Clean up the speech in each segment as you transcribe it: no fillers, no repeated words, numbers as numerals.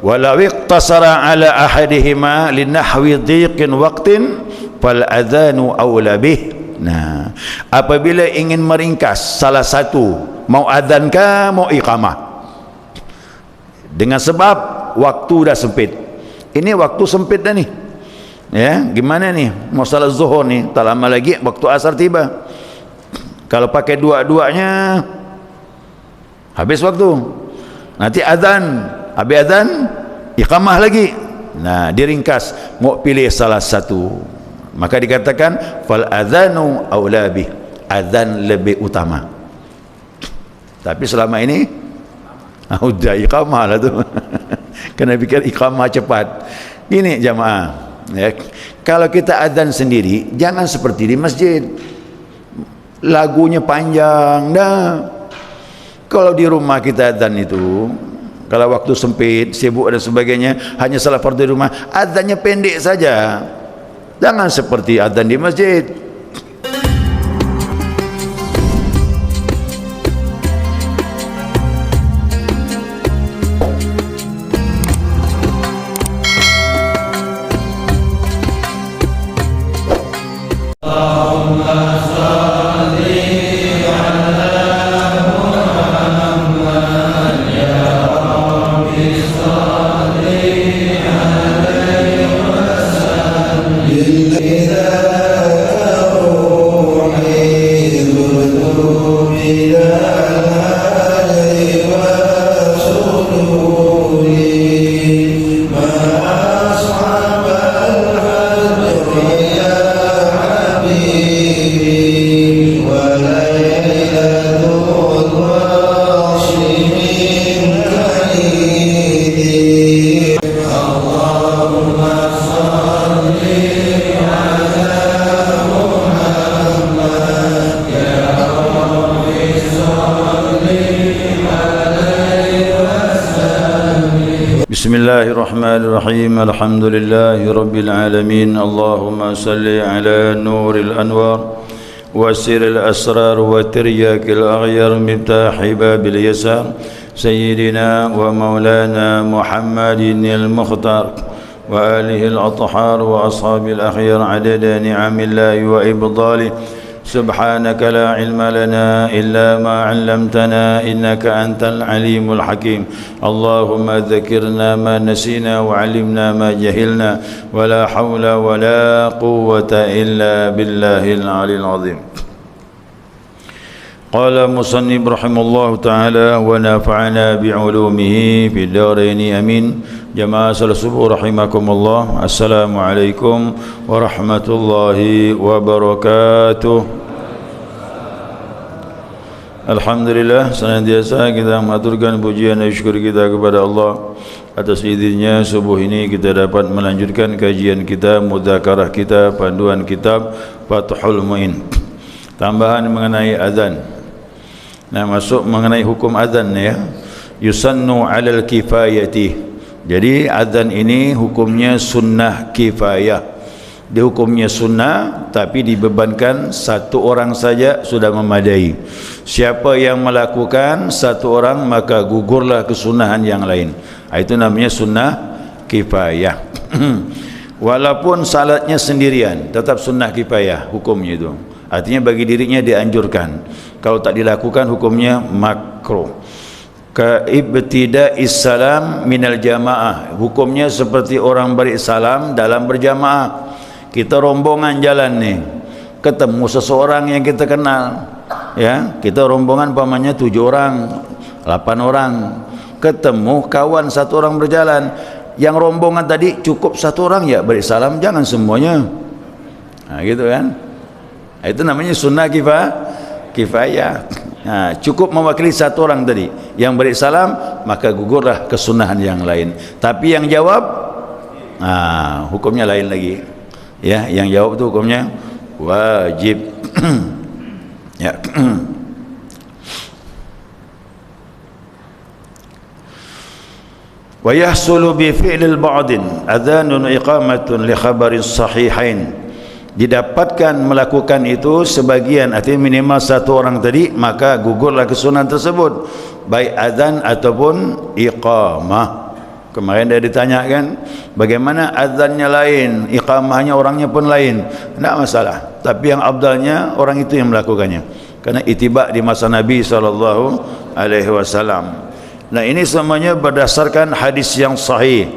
walau iqtasara ala ahadihima linahwi dhiqin waqtin fal adhanu awla bih. Nah, apabila ingin meringkas salah satu, mau adzan ke mau iqamah, dengan sebab waktu dah sempit. Ini waktu sempit dah ni, ya, gimana nih mau salat zuhur ni, tak lama lagi waktu asar tiba. Kalau pakai dua-duanya habis waktu, nanti adzan, habis adzan iqamah lagi. Nah, diringkas, mau pilih salah satu, maka dikatakan fal adzanu aula bih, adzan lebih utama. Tapi selama ini udah iqamah lah tu. Kena fikir iqamah cepat. Ini jamaah, ya, kalau kita adzan sendiri jangan seperti di masjid, lagunya panjang dah. Kalau di rumah kita adzan itu, kalau waktu sempit, sibuk dan sebagainya, hanya salat fardu di rumah, adzannya pendek saja. Jangan seperti adzan di masjid. Bismillahirrahmanirrahim. Alhamdulillahi rabbil alamin. Allahumma salli ala nuril anwar wa siril asrar wa tiryakil aghyar miftahi babil yasar sayyidina wa maulana Muhammadin al-mukhtar wa alihi al-athhar wa ashabil akhyar adada ni'amillahi wa ibdalih. سبحانك لا علم لنا إلا ما علمتنا إنك أنت العليم الحكيم. اللهم ذكرنا ما نسينا وعلمنا ما جهلنا ولا حول ولا قوة إلا بالله العلي العظيم. قال مصنف رحمه الله تعالى ونفعنا بعلومه في الدارين أمين. جماعة الصبح رحمكم الله. السلام عليكم ورحمة الله وبركاته. Alhamdulillah, senantiasa kita mengaturkan pujian dan syukur kita kepada Allah atas izinnya subuh ini kita dapat melanjutkan kajian kita, mudzakarah kita, panduan kitab Fathul Muin. Tambahan mengenai azan. Nah, masuk mengenai hukum azan ya. Yusannu 'alal kifayati. Jadi azan ini hukumnya sunnah kifayah. Dia hukumnya sunnah tapi dibebankan satu orang saja sudah memadai. Siapa yang melakukan satu orang maka gugurlah kesunahan yang lain. Itu namanya sunnah kifayah. Walaupun salatnya sendirian tetap sunnah kifayah hukumnya itu. Artinya bagi dirinya dianjurkan. Kalau tak dilakukan hukumnya makruh. Ka ibtida'is salam minal jamaah. Hukumnya seperti orang beri salam dalam berjamaah. Kita rombongan jalan nih, ketemu seseorang yang kita kenal, ya, kita rombongan pamannya 7 orang, 8 orang, ketemu kawan satu orang berjalan, yang rombongan tadi cukup satu orang ya beri salam, jangan semuanya. Nah, gitu kan? Itu namanya sunnah kifayah. Nah, cukup mewakili satu orang tadi yang beri salam, maka gugurlah kesunahan yang lain. Tapi yang jawab, hukumnya lain lagi. Ya, yang jawab itu hukumnya wajib. Ya. Wa yahsulu bi fi'lil ba'din adhanun iqamatun li khabarin sahihain. Didapatkan melakukan itu sebagian, artinya minimal satu orang tadi, maka gugurlah kesunahan tersebut, baik azan ataupun iqamah. Kemarin dia ditanya kan, bagaimana azannya lain, iqamahnya orangnya pun lain. Tidak masalah, tapi yang afdalnya orang itu yang melakukannya, karena ittiba di masa Nabi SAW. Nah, ini semuanya berdasarkan hadis yang sahih,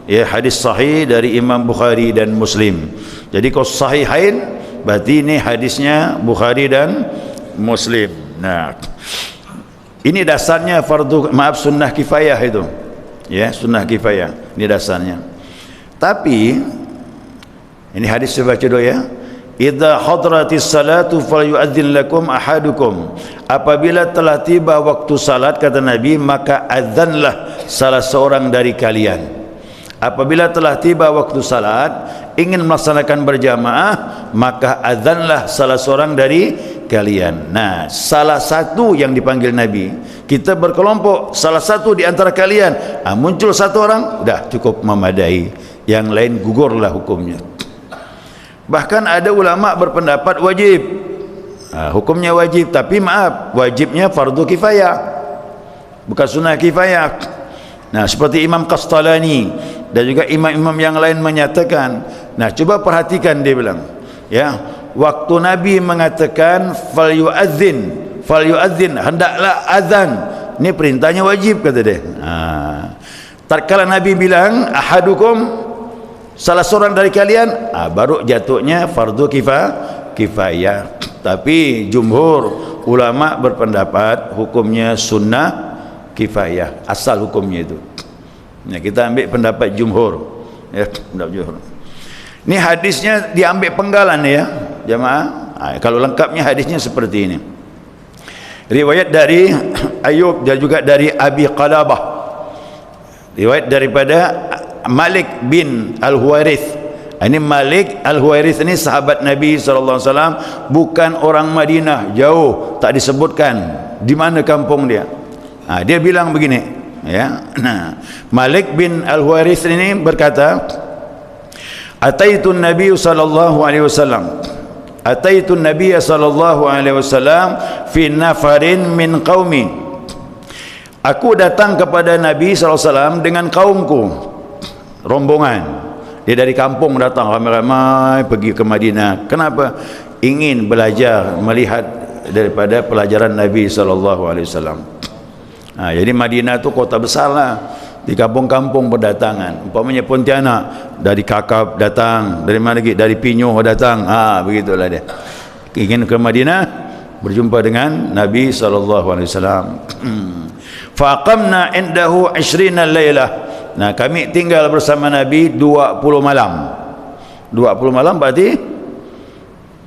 ya, hadis sahih dari Imam Bukhari dan Muslim. Jadi kalau sahihain berarti ini hadisnya Bukhari dan Muslim. Nah, ini dasarnya sunnah kifayah itu, ya, sunnah kifayah ini dasarnya. Tapi ini hadis saya baca dulu, ya. Idza hadratis salatu falyu'adzin lakum ahadukum. Apabila telah tiba waktu salat, kata Nabi, maka azanlah salah seorang dari kalian. Apabila telah tiba waktu salat, ingin melaksanakan berjamaah, maka azanlah salah seorang dari kalian. Nah, salah satu yang dipanggil Nabi, kita berkelompok, salah satu di antara kalian, muncul satu orang, dah cukup memadai, yang lain gugurlah hukumnya. Bahkan ada ulama berpendapat wajib, hukumnya wajib, tapi maaf, wajibnya fardu kifayah, bukan sunnah kifayah. Nah, seperti Imam Qastalani dan juga imam-imam yang lain menyatakan. Nah, coba perhatikan, dia bilang, ya, waktu Nabi mengatakan falyu'adzin, hendaklah azan, ini perintahnya wajib, kata dia. Tatkala Nabi bilang ahadukum, salah seorang dari kalian, baru jatuhnya fardu kifayah. Tapi jumhur ulama berpendapat hukumnya sunnah kifayah, asal hukumnya itu. Nah, kita ambil pendapat jumhur, ya, pendapat jumhur. Ini hadisnya diambil penggalan, ya, jamaah. Kalau lengkapnya hadisnya seperti ini. Riwayat dari Ayub dan juga dari Abi Qalabah. Riwayat daripada Malik bin Al-Huwairith. Ini Malik Al-Huwairith ini sahabat Nabi SAW, bukan orang Madinah, jauh, tak disebutkan di mana kampung dia. Dia bilang begini, ya. Nah, Malik bin Al-Huwairith ini berkata, Ataitun Nabi sallallahu alaihi wasallam, Ataitun Nabi sallallahu alaihi wasallam fi nafarin min qaumi. Aku datang kepada Nabi SAW dengan kaumku, rombongan. Dia dari kampung datang ramai-ramai pergi ke Madinah. Kenapa? Ingin belajar, melihat daripada pelajaran Nabi SAW. Jadi Madinah itu kota besar lah. Di kampung-kampung berdatangan. Umpamanya Pontianak, dari Kakap datang, dari mana lagi? Dari Pinyoh datang. Begitulah dia. Ingin ke Madinah, berjumpa dengan Nabi SAW. Faqamna indahu 20 lailah. Nah, kami tinggal bersama Nabi 20 malam. 20 malam berarti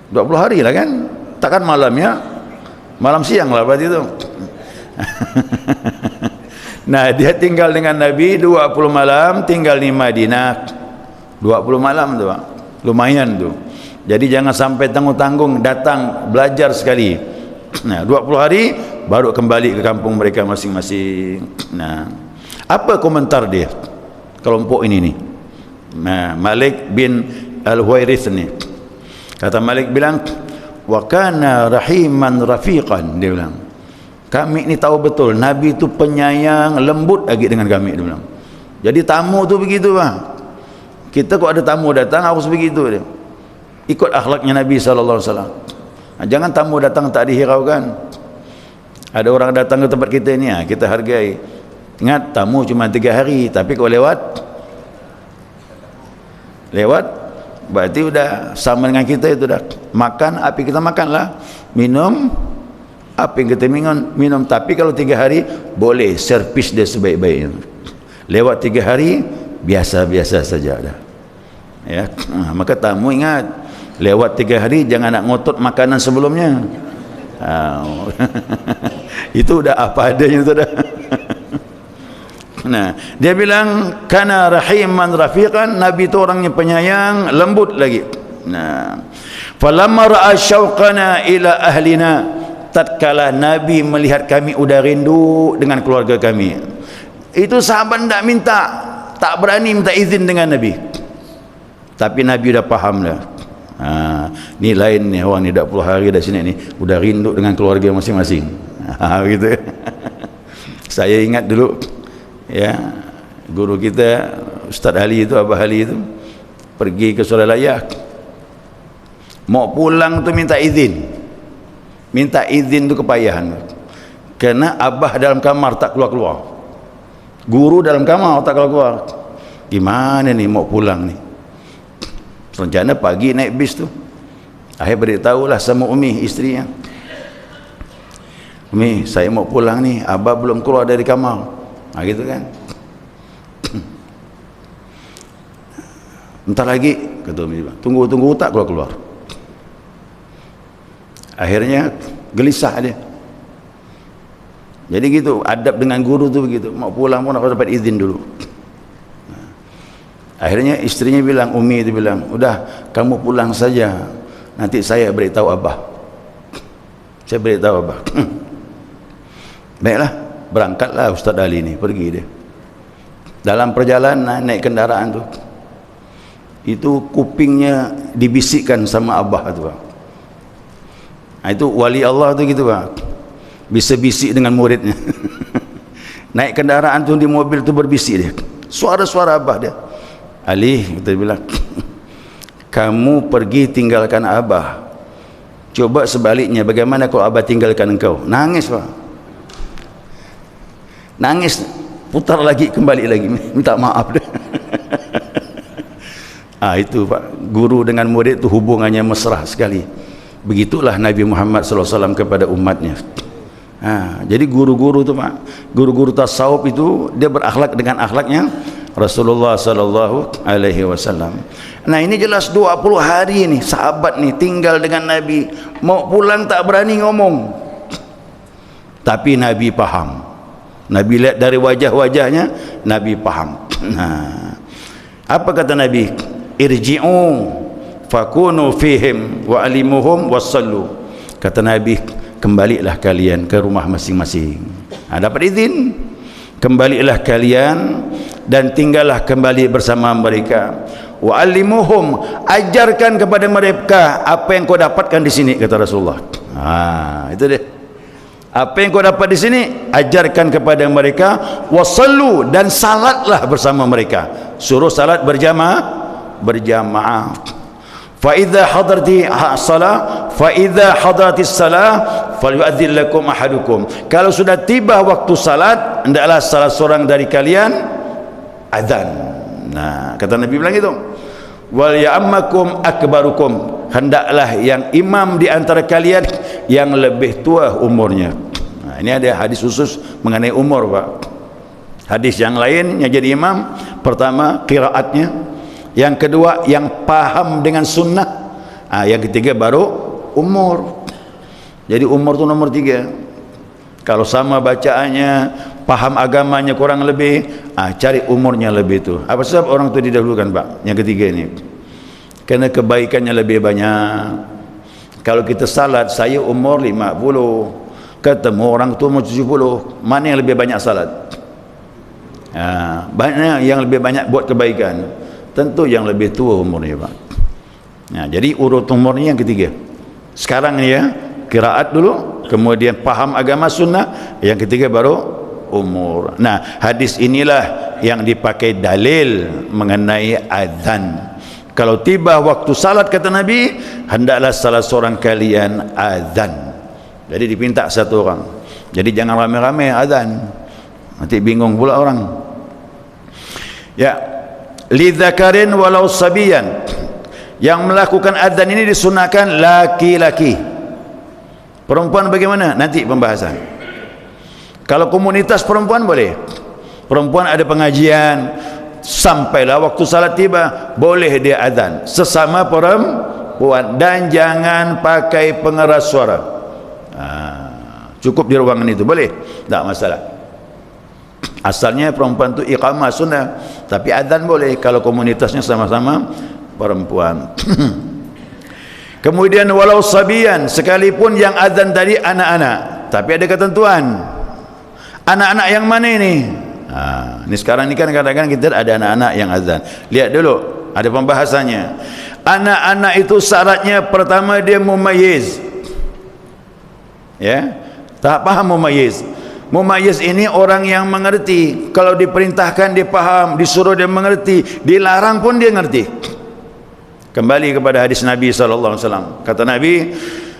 20 hari lah kan? Takkan malamnya, malam siang lah berarti itu. Nah, dia tinggal dengan Nabi 20 malam, tinggal di Madinah 20 malam tu, Pak. Lumayan tu. Jadi jangan sampai tanggung-tanggung, datang belajar sekali. Nah, 20 hari baru kembali ke kampung mereka masing-masing. Nah, apa komentar dia kelompok ini nih? Nah, Malik bin Al-Huwairith ni, kata Malik bilang, wa kana rahiman rafiqan, dia bilang, kami ni tahu betul Nabi tu penyayang, lembut lagi dengan kami, dia bilang. Jadi tamu tu begitu, Pak. Kita kok ada tamu datang harus begitu dia. Ikut akhlaknya Nabi SAW. Jangan tamu datang tak dihiraukan. Ada orang datang ke tempat kita ni, kita hargai. Ingat, tamu cuma 3 hari, tapi kalau lewat berarti udah sama dengan kita itu dah. Makan apa kita makanlah, minum apa yang kita minum. Tapi kalau 3 hari boleh servis dia sebaik-baiknya. Lewat 3 hari biasa-biasa saja dah. Ya, maka tamu ingat, lewat 3 hari jangan nak ngotot makanan sebelumnya. Itu udah apa adanya itu dah. Nah, dia bilang kana rahiman rafiqan, Nabi itu orangnya penyayang, lembut lagi. Nah, falamma ra'a syauqana ila ahlina, tatkala Nabi melihat kami udah rindu dengan keluarga kami, itu sahabat tak minta, tak berani minta izin dengan Nabi, tapi Nabi udah paham lah. Ni lain ni, orang ni dah 10 hari dah sini ni, udah rindu dengan keluarga masing-masing. Begitu. Saya ingat dulu, ya, Guru kita Ustaz Ali itu, Abah Ali itu pergi ke Suralaya, mau pulang tu minta izin tu kepayahan, kerana abah dalam kamar tak keluar-keluar, guru dalam kamar tak keluar-keluar. Gimana ni mau pulang ni? Rencana pagi naik bis tu, akhir beritahulah sama Umi, isterinya, Umi saya mau pulang ni, abah belum keluar dari kamar. Gitu kan. Entar lagi, kata Umi, tunggu tak keluar-keluar. Akhirnya gelisah dia. Jadi gitu, adab dengan guru tu begitu, mau pulang pun harus dapat izin dulu. Akhirnya istrinya bilang, Umi itu bilang, udah kamu pulang saja, nanti saya beritahu abah. Saya beritahu abah. Baiklah, berangkatlah Ustaz Ali ni, pergi dia. Dalam perjalanan naik kendaraan tu, itu kupingnya dibisikkan sama abah tu, Pak. Itu wali Allah tu gitu, Pak, bisa bisik dengan muridnya. Naik kendaraan tu di mobil tu berbisik dia, suara-suara abah dia. Ali, kita bilang, kamu pergi tinggalkan abah, coba sebaliknya, bagaimana kalau abah tinggalkan engkau? Nangis, Pak, nangis, putar lagi, kembali lagi, minta maaf dia. Itu Pak, guru dengan murid itu hubungannya mesra sekali. Begitulah Nabi Muhammad SAW kepada umatnya. Jadi guru-guru itu Pak, guru-guru tasawuf itu dia berakhlak dengan akhlaknya Rasulullah SAW. Nah ini jelas 20 hari nih sahabat nih tinggal dengan Nabi, mau pulang tak berani ngomong, tapi Nabi paham. Nabi lihat dari wajah-wajahnya, Nabi paham. Apa kata Nabi? Irji'u fakunu fihim wa alimuhum wassallu. Kata Nabi, kembalilah kalian ke rumah masing-masing. Dapat izin, kembalilah kalian dan tinggallah kembali bersama mereka. Wa alimuhum, ajarkan kepada mereka apa yang kau dapatkan di sini, kata Rasulullah. Itu dia. Apa yang kau dapat di sini, ajarkan kepada mereka. Wassallu, dan salatlah bersama mereka. Suruh salat berjamaah. Fa idza hadarati salah, fa idza hadaratis salah falyu'adzin lakum ahadukum. Kalau sudah tiba waktu salat, hendaklah salah seorang dari kalian azan. Kata Nabi bilang itu. Wal ya'ammakum akbarukum, hendaklah yang imam di antara kalian yang lebih tua umurnya. Ini ada hadis khusus mengenai umur, Pak. Hadis yang lain yang jadi imam, pertama qiraatnya, yang kedua yang paham dengan sunnah, yang ketiga baru umur. Jadi umur itu nomor 3. Kalau sama bacaannya, paham agamanya kurang lebih, cari umurnya lebih itu. Apa sebab orang itu didahulukan, Pak? Yang ketiga ini, karena kebaikannya lebih banyak. Kalau kita salat, saya umur 50, ketemu orang tua umur 70, mana yang lebih banyak salat? Banyak yang lebih banyak buat kebaikan, tentu yang lebih tua umurnya, Pak. Jadi urut umurnya yang ketiga. Sekarang ni ya, qiraat dulu, kemudian paham agama sunnah, yang ketiga baru umur. Hadis inilah yang dipakai dalil mengenai azan. Kalau tiba waktu salat, kata Nabi, hendaklah salah seorang kalian azan. Jadi dipinta satu orang. Jadi jangan ramai-ramai azan, nanti bingung pula orang. Lidzakarin walau sabiyan, yang melakukan azan ini disunahkan laki-laki. Perempuan bagaimana? Nanti pembahasan. Kalau komunitas perempuan boleh, perempuan ada pengajian, sampailah waktu salat tiba, boleh dia azan sesama perempuan, dan jangan pakai pengeras suara. Cukup di ruangan itu, boleh, tak masalah. Asalnya perempuan itu iqamah sunnah, tapi azan boleh kalau komunitasnya sama-sama perempuan. Kemudian walau sabiyan, sekalipun yang azan tadi anak-anak, tapi ada ketentuan. Anak-anak yang mana ini? Ini sekarang ini kan kadang-kadang kita ada anak-anak yang azan. Lihat dulu, ada pembahasannya. Anak-anak itu syaratnya pertama dia mumayyiz. Tak paham mumayyiz. Mumayyiz ini orang yang mengerti. Kalau diperintahkan dia faham, disuruh dia mengerti, dilarang pun dia ngerti. Kembali kepada hadis Nabi sallallahu alaihi wasallam. Kata Nabi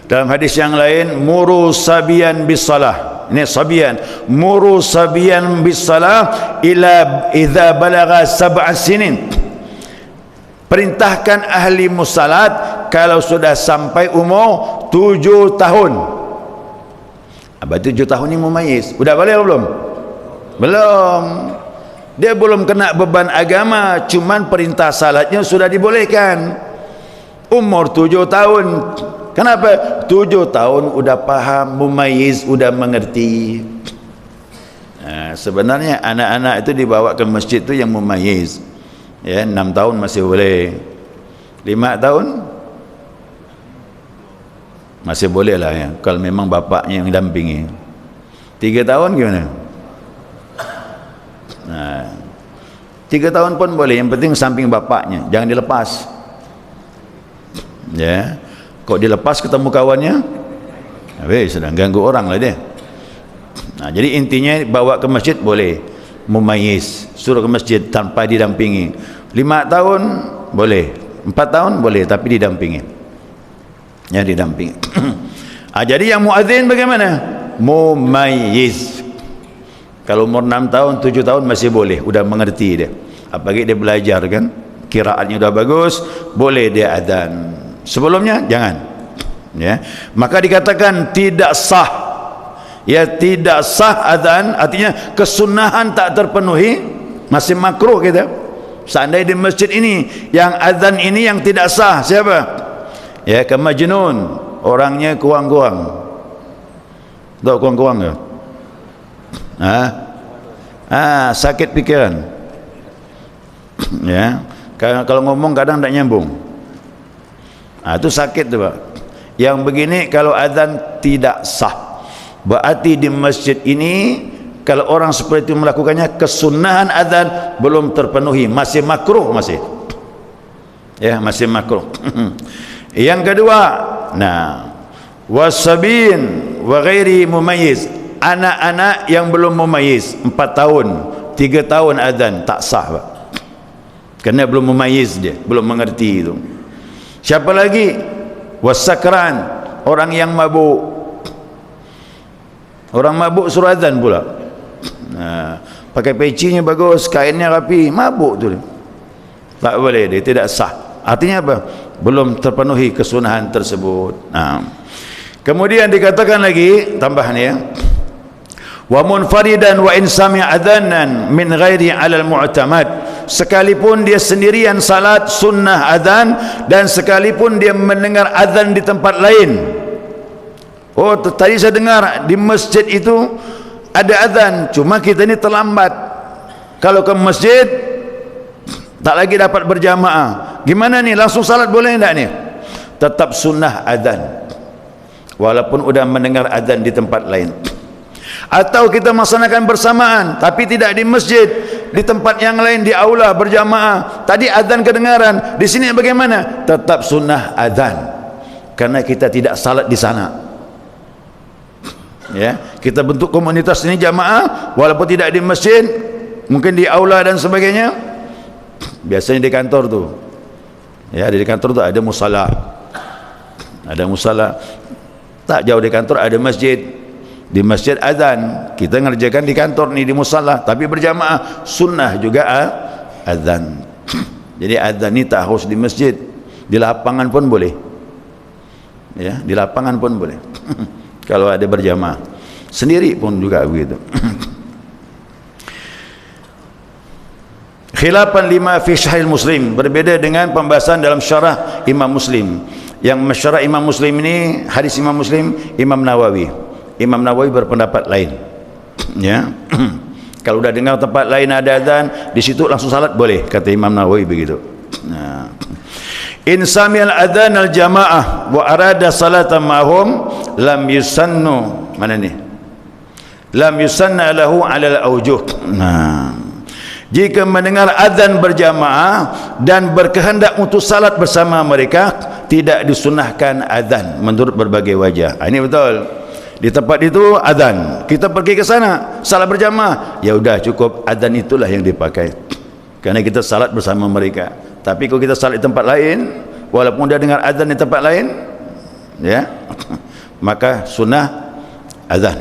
dalam hadis yang lain, muru sabiyan bis salah. Ini sabiyan, muru sabiyan bis salah ila idza balagha sab'a sinin. Perintahkan ahli musalat kalau sudah sampai umur 7 tahun. Berarti 7 tahun ni mumayyiz. Udah boleh atau belum? Belum. Dia belum kena beban agama, cuman perintah salatnya sudah dibolehkan. Umur 7 tahun. Kenapa? 7 tahun udah paham, mumayyiz, udah mengerti. Nah, sebenarnya anak-anak itu dibawa ke masjid tu yang mumayyiz. Ya, 6 tahun masih boleh. 5 tahun masih boleh lah ya, kalau memang bapaknya yang dampingi. 3 tahun gimana? Nah, 3 tahun pun boleh, yang penting samping bapaknya, jangan dilepas. Ya, kok dilepas ketemu kawannya, habis sedang ganggu orang lah dia. Nah, jadi intinya bawa ke masjid boleh, mumayyiz, suruh ke masjid tanpa didampingi. 5 tahun boleh, 4 tahun boleh, tapi didampingi. Ya, didampingi. Jadi yang muadzin bagaimana? Mumayyiz. Kalau umur 6 tahun, 7 tahun masih boleh, udah mengerti dia. Apalagi dia belajar kan, qiraatnya udah bagus, boleh dia adzan. Sebelumnya jangan. Ya, maka dikatakan tidak sah. Ya, tidak sah adzan, artinya kesunahan tak terpenuhi, masih makruh kita. Seandainya di masjid ini yang adzan ini yang tidak sah, siapa? Ya, ke majnun, orangnya kuang-kuang. Tahu kuang-kuang ke? Sakit pikiran. Ya, kalau ngomong kadang tak nyambung. Itu sakit tu, Pak. Yang begini kalau azan tidak sah. Berarti di masjid ini kalau orang seperti itu melakukannya, kesunahan azan belum terpenuhi, masih makruh, masih. Ya, masih makruh. Yang kedua, wasabin wa ghairi mumayyiz, anak-anak yang belum mumayyiz, 4 tahun, 3 tahun azan tak sah, Pak. Kerana belum mumayyiz dia, belum mengerti itu. Siapa lagi? Wasakran, orang yang mabuk. Orang mabuk suruh azan pula. Pakai pecinya bagus, kainnya rapi, mabuk tu dia. Tak boleh, dia tidak sah. Artinya apa? Belum terpenuhi kesunahan tersebut. Kemudian dikatakan lagi tambahan ya, wa munfaridan wa in sami'a adzanan min ghairi 'alal mu'tamad, sekalipun dia sendirian salat sunnah azan dan sekalipun dia mendengar azan di tempat lain. Oh, tadi saya dengar di masjid itu ada azan, cuma kita ni terlambat. Kalau ke masjid tak lagi dapat berjamaah, gimana nih, langsung salat boleh enggak nih? Tetap sunnah azan walaupun udah mendengar azan di tempat lain. Atau kita melaksanakan bersamaan tapi tidak di masjid, di tempat yang lain, di aula berjamaah. Tadi azan kedengaran, di sini bagaimana? Tetap sunnah azan karena kita tidak salat di sana. Ya, kita bentuk komunitas ini jamaah walaupun tidak di masjid, mungkin di aula dan sebagainya. Biasanya di kantor tu, ya, di kantor tu ada musala, tak jauh di kantor ada masjid. Di masjid azan, kita ngerjakan di kantor ni di musala, tapi berjamaah sunnah juga azan. Jadi azan ni tak harus di masjid, di lapangan pun boleh. Ya, di lapangan pun boleh. Kalau ada berjamaah, sendiri pun juga begitu. Khilafan lima fi syarah Muslim, berbeda dengan pembahasan dalam syarah Imam Muslim. Yang mensyarah Imam Muslim ini, hadis Imam Muslim, Imam Nawawi. Imam Nawawi berpendapat lain. Ya. Kalau udah dengar tempat lain ada azan, di situ langsung salat boleh, kata Imam Nawawi begitu. In sami'al adzan al jamaah wa arada salatan ma'hum lam yusannu, mana ni? Lam yusanna lahu 'ala al-awjuh. Jika mendengar azan berjamaah dan berkehendak untuk salat bersama mereka, tidak disunahkan azan menurut berbagai wajah. Ini betul. di tempat itu azan, kita pergi ke sana salat berjamaah, ya udah cukup azan itulah yang dipakai karena kita salat bersama mereka. Tapi kalau kita salat di tempat lain, walaupun dia dengar azan di tempat lain, ya, maka sunnah azan.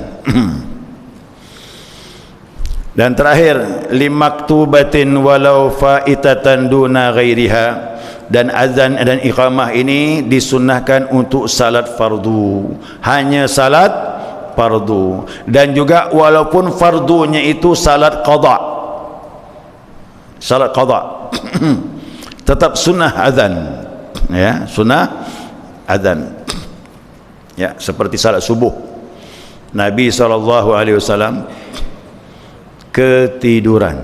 Dan terakhir, limaktubatin walau faitatan duna ghairiha, dan azan dan iqamah ini disunnahkan untuk salat fardu, hanya salat fardu, dan juga walaupun fardunya itu salat qada, salat qada tetap sunnah azan, ya, sunnah azan, ya, seperti salat subuh. Nabi SAW ketiduran.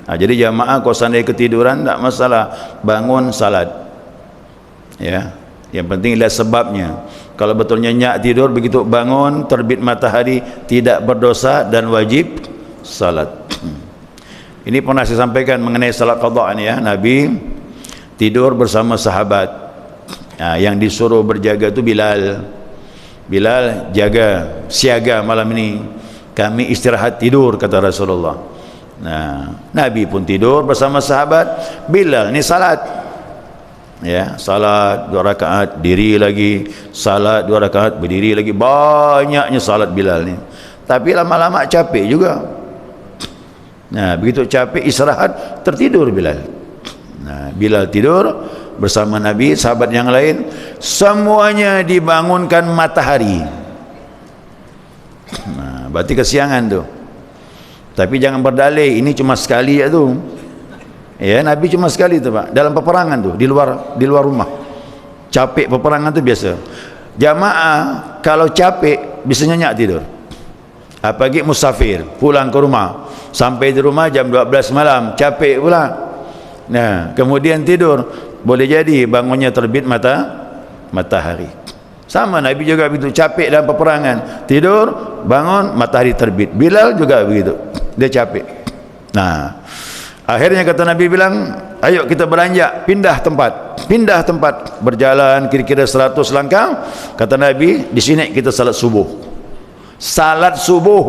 Jadi jamaah kalau seandainya ketiduran tak masalah, bangun salat, ya, yang penting lihat sebabnya. Kalau betul nyenyak tidur, begitu bangun terbit matahari tidak berdosa dan wajib salat. Ini pernah saya sampaikan mengenai salat qada ni, ya. Nabi tidur bersama sahabat, yang disuruh berjaga itu Bilal. Bilal jaga, siaga malam ini, kami istirahat tidur, kata Rasulullah. Nah, Nabi pun tidur bersama sahabat, Bilal ni salat, ya, salat 2 rakaat, diri lagi, salat 2 rakaat, berdiri lagi, banyaknya salat Bilal ni. Tapi lama-lama capek juga. Nah, begitu capek istirahat, tertidur Bilal. Nah, Bilal tidur bersama Nabi, sahabat yang lain, semuanya dibangunkan matahari. Nah, berarti kesiangan tu. Tapi jangan berdalih ini cuma sekali ya tu. Ya, Nabi cuma sekali tu, Pak, dalam peperangan tu, di luar rumah. Capek peperangan tu biasa. Jamaah kalau capek bisa nyenyak tidur. Apalagi musafir pulang ke rumah, sampai di rumah jam 12 malam, capek pula. Nah, kemudian tidur, boleh jadi bangunnya terbit matahari. Sama Nabi juga begitu, capek dalam peperangan, tidur, bangun matahari terbit. Bilal juga begitu, dia capek. Nah, akhirnya kata Nabi bilang, ayo kita beranjak, pindah tempat, berjalan kira-kira 100 langkah. Kata Nabi, di sini kita salat subuh. Salat subuh,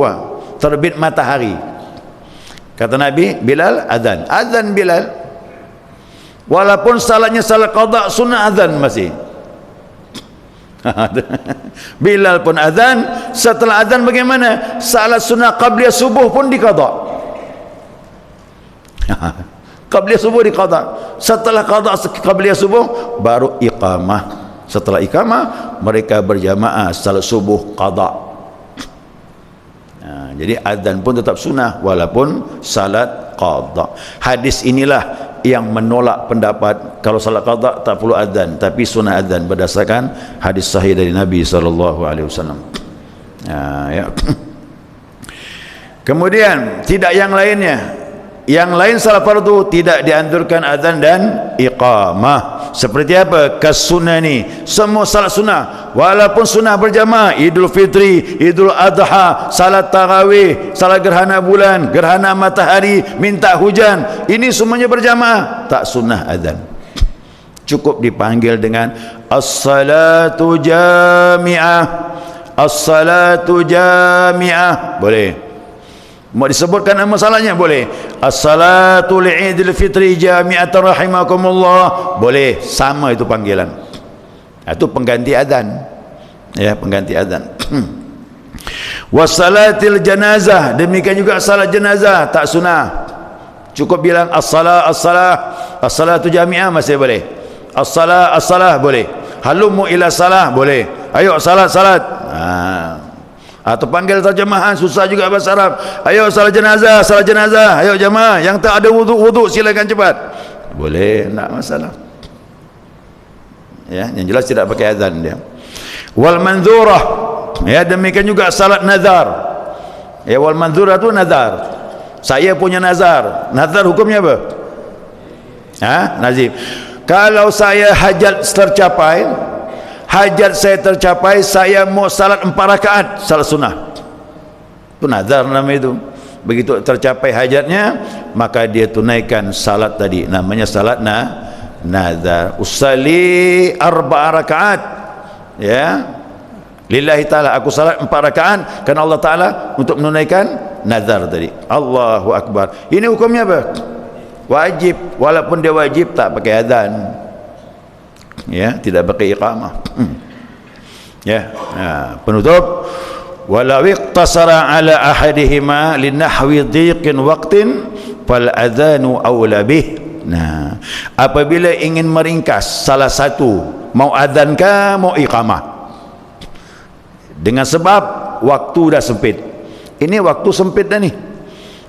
terbit matahari. Kata Nabi, Bilal azan Bilal. Walaupun salatnya salat qada, sunnah azan masih. Bilal pun azan. Setelah azan bagaimana? Salat sunnah qabliyah subuh pun diqada. Qabliyah subuh diqada. Setelah qada qabliyah subuh baru iqamah. Setelah iqamah mereka berjamaah salat subuh qada. Nah, jadi azan pun tetap sunnah walaupun salat qada. Hadis inilah yang menolak pendapat kalau salat qada tak perlu azan, tapi sunnah azan, berdasarkan hadis sahih dari Nabi SAW. Ya. Kemudian tidak yang lainnya. Yang lain salat fardu tidak dianjurkan azan dan iqamah. Seperti apa? Kesunnah ni semua salat sunnah, walaupun sunnah berjamaah, Idul Fitri, Idul Adha, salat tarawih, salat gerhana bulan, gerhana matahari, minta hujan, ini semuanya berjamaah, tak sunnah azan. Cukup dipanggil dengan as-salatu jami'ah, as-salatu jami'ah, boleh. Mau disebutkan nama salahnya boleh. As-salatu li'idil fitri jami'atan rahimakumullah, boleh, sama itu panggilan. Itu pengganti azan. Ya, pengganti azan. Wassalatil janazah, demikian juga salat jenazah tak sunnah. Cukup bilang as-salatu jami'ah masih boleh. As-salah boleh. Halumu ila salah boleh. Ayo salat. Atau panggil terjemahan susah juga bahasa Arab. Ayo salat jenazah, ayo jemaah yang tak ada wudu silakan cepat. Boleh, tak masalah. Ya, yang jelas tidak pakai azan dia. Wal manzurah, ya, demikian juga salat nazar. Ya, wal manzurah itu nazar. Saya punya nazar. Nazar hukumnya apa? Nazim. Kalau saya hajat tercapai, saya mau salat 4 rakaat, salat sunnah, itu nazar nama itu. Begitu tercapai hajatnya, maka dia tunaikan salat tadi, namanya salat nazar. Usalli 4 rakaat, ya, Lillahi ta'ala, aku salat 4 rakaat kerana Allah Ta'ala untuk menunaikan nazar tadi. Allahu Akbar. Ini hukumnya apa? Wajib. Walaupun dia wajib tak pakai azan, ya, tidak pakai iqamah. Ya, penutup, walau iqtasara ala ahadihima linahwi dhiqin waqtin fal adzanu aula bih. Nah, apabila ingin meringkas salah satu, mau adzan ke mau iqamah, dengan sebab waktu dah sempit. Ini waktu sempit dah ni,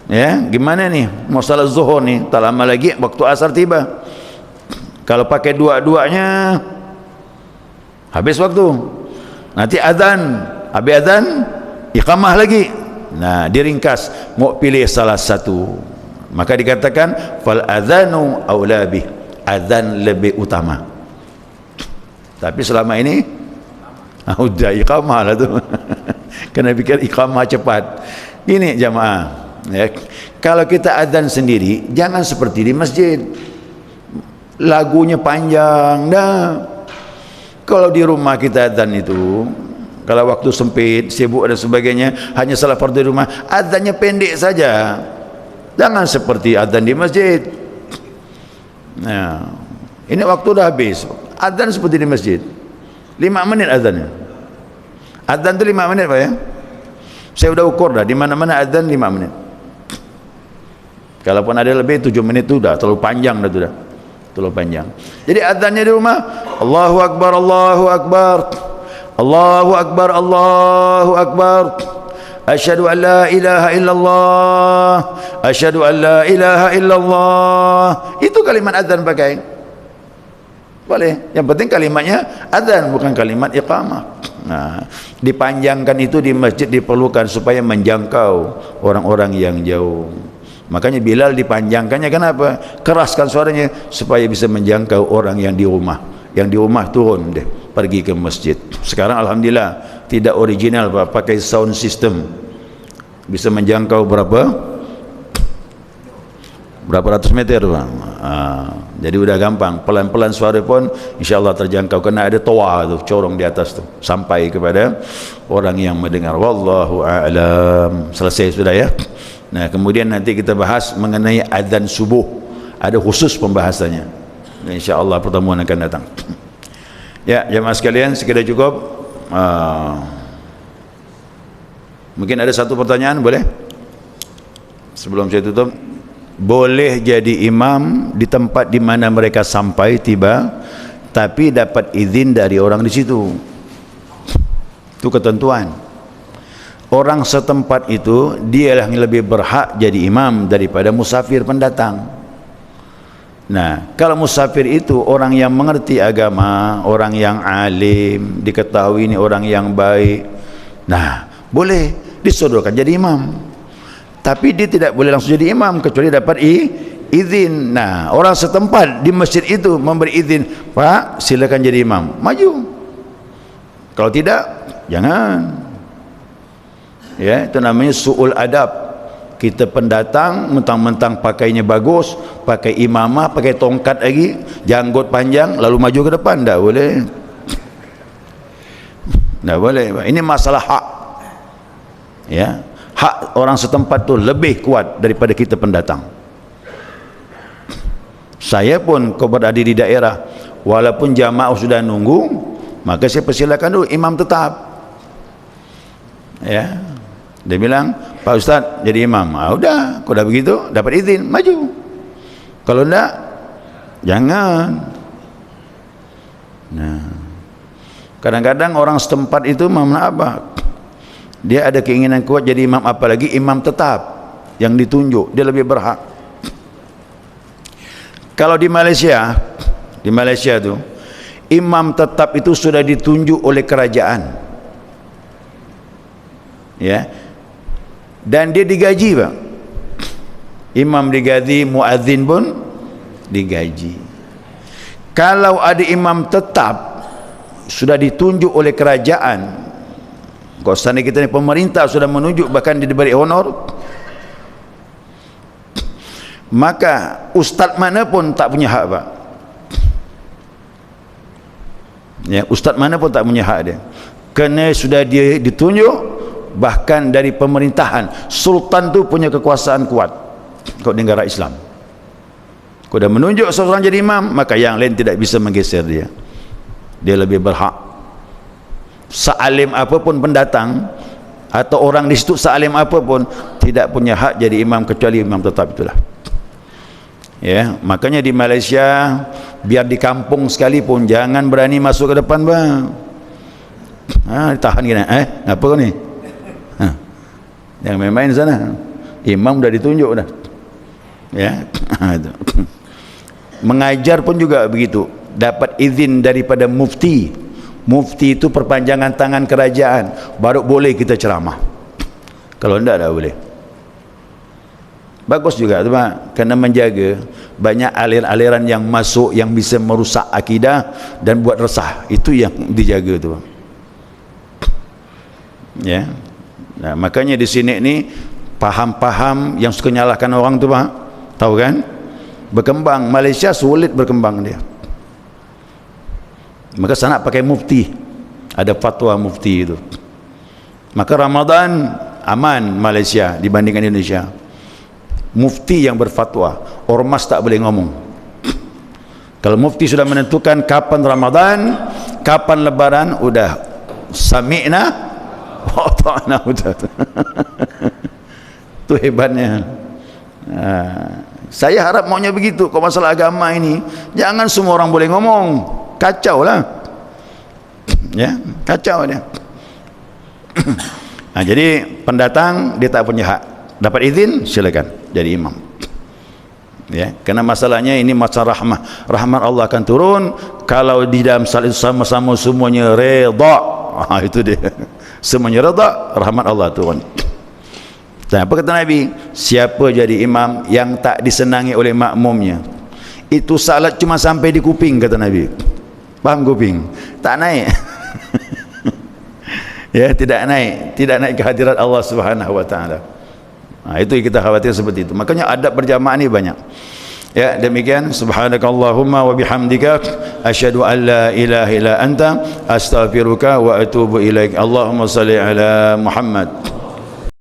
ya, gimana ni, mau salat zuhur ni tak lama lagi waktu asar tiba. Kalau pakai dua-duanya habis waktu, nanti azan, habis azan iqamah lagi. Nah, diringkas, mau pilih salah satu, maka dikatakan fal adzanu aula bih, azan lebih utama. Tapi selama ini udah iqamah lah tu. Kena fikir iqamah cepat. Ini jamaah, ya, kalau kita azan sendiri jangan seperti di masjid, lagunya panjang dah. Kalau di rumah kita azan itu, kalau waktu sempit, sibuk dan sebagainya, hanya salat fardu di rumah, azannya pendek saja. Jangan seperti azan di masjid. Nah, ini waktu dah habis, azan seperti di masjid, 5 menit azannya. Azan tu 5 menit Pak, ya. Saya sudah ukur dah, di mana-mana azan 5 menit. Kalaupun ada lebih 7 menit tu dah terlalu panjang dah tu dah. Terlalu panjang. Jadi azannya di rumah, Allahu Akbar, Allahu Akbar, Allahu Akbar, Allahu Akbar, asyhadu an la ilaha illallah, asyhadu an la ilaha illallah. Itu kalimat azan pakai, boleh. Yang penting kalimatnya azan, bukan kalimat iqamah. Nah, dipanjangkan itu di masjid diperlukan supaya menjangkau orang-orang yang jauh. Makanya Bilal dipanjangkannya, kenapa? Keraskan suaranya supaya bisa menjangkau orang yang di rumah. Yang di rumah turun deh, pergi ke masjid. Sekarang alhamdulillah tidak original Pak, pakai sound system, bisa menjangkau berapa ratus meter Pak. Jadi udah gampang, pelan-pelan suara pun insyaAllah terjangkau, kena ada toa tu, corong di atas tu, sampai kepada orang yang mendengar. Wallahu a'lam. Selesai sudah, ya. Nah, kemudian nanti kita bahas mengenai azan subuh, ada khusus pembahasannya, insyaAllah pertemuan akan datang. Ya, jemaah sekalian, sekedar cukup. Mungkin ada satu pertanyaan, boleh? Sebelum saya tutup. Boleh jadi imam di tempat di mana mereka sampai tiba, tapi dapat izin dari orang di situ. Itu ketentuan. Orang setempat itu dialah yang lebih berhak jadi imam daripada musafir pendatang. Nah, kalau musafir itu orang yang mengerti agama, orang yang alim, diketahui ini orang yang baik, nah boleh disodorkan jadi imam. Tapi dia tidak boleh langsung jadi imam kecuali dapat izin. Nah, orang setempat di masjid itu memberi izin, Pak silakan jadi imam, maju. Kalau tidak, jangan. Ya, itu namanya su'ul adab. Kita pendatang mentang-mentang pakainya bagus, pakai imamah, pakai tongkat lagi, janggut panjang, lalu maju ke depan, tak boleh. Tak boleh. Ini masalah hak. Ya, hak orang setempat tu lebih kuat daripada kita pendatang. Saya pun kau berada di daerah, walaupun jamaah sudah nunggu, maka saya persilakan dulu imam tetap. Ya, dia bilang, Pak Ustaz jadi imam. Udah, kau dah begitu, dapat izin, maju. Kalau enggak, jangan. Nah, kadang-kadang orang setempat itu mana apa? Dia ada keinginan kuat jadi imam, apalagi imam tetap yang ditunjuk, dia lebih berhak. Kalau di Malaysia tu imam tetap itu sudah ditunjuk oleh kerajaan, ya, dan dia digaji Pak. Imam digaji, muadzin pun digaji. Kalau ada imam tetap sudah ditunjuk oleh kerajaan, kalau sana kita ni pemerintah sudah menunjuk, bahkan dia diberi honor, maka ustaz mana pun tak punya hak Pak. Ya, ustaz mana pun tak punya hak dia. Kerana sudah dia ditunjuk, bahkan dari pemerintahan, sultan tu punya kekuasaan kuat kat negara Islam. Kau dah menunjuk seorang jadi imam, maka yang lain tidak bisa menggeser dia. Dia lebih berhak. Sealim apapun pendatang atau orang di situ, sealim apapun, tidak punya hak jadi imam kecuali imam tetap itulah. Ya, makanya di Malaysia, biar di kampung sekalipun jangan berani masuk ke depan bang. Tahan kena. Apa kau ni? Yang main-main sana. Imam dah ditunjuk dah. Ya. Mengajar pun juga begitu. Dapat izin daripada mufti. Mufti itu perpanjangan tangan kerajaan, baru boleh kita ceramah. Kalau tidak, tak boleh. Bagus juga tu Pak, kerana menjaga banyak aliran-aliran yang masuk yang bisa merusak akidah dan buat resah. Itu yang dijaga tu Pak. Ya. Nah, makanya di sini ni paham-paham yang suka nyalahkan orang tu Pak, tahu kan? Berkembang. Malaysia sulit berkembang dia. Maka sana pakai mufti, ada fatwa mufti itu. Maka Ramadan aman Malaysia dibandingkan Indonesia. Mufti yang berfatwa, ormas tak boleh ngomong. Kalau mufti sudah menentukan kapan Ramadan, kapan Lebaran, udah sami'na wa ta'na. Itu hebatnya. Saya harap maunya begitu. Kalau masalah agama ini, jangan semua orang boleh ngomong. Kacau lah. Ya, kacau dia. Jadi pendatang dia tak punya hak. Dapat izin, silakan jadi imam. Ya, kerana masalahnya ini masalah rahmah. Rahmat Allah akan turun kalau di dalam salat sama-sama semuanya redha. Itu dia. Semuanya redha, rahmat Allah turun. Dan apa kata Nabi? Siapa jadi imam yang tak disenangi oleh makmumnya, itu salat cuma sampai di kuping, kata Nabi. Faham kuping? Tak naik. Ya, tidak naik ke hadirat Allah Subhanahu wa taala. Itu yang kita khawatir seperti itu. Makanya adab berjamaah ni banyak. Ya, demikian. Subhanakallahumma wa bihamdika asyhadu an la ilaha illa anta astaghfiruka wa atubu ilaik. Allahumma salli ala Muhammad.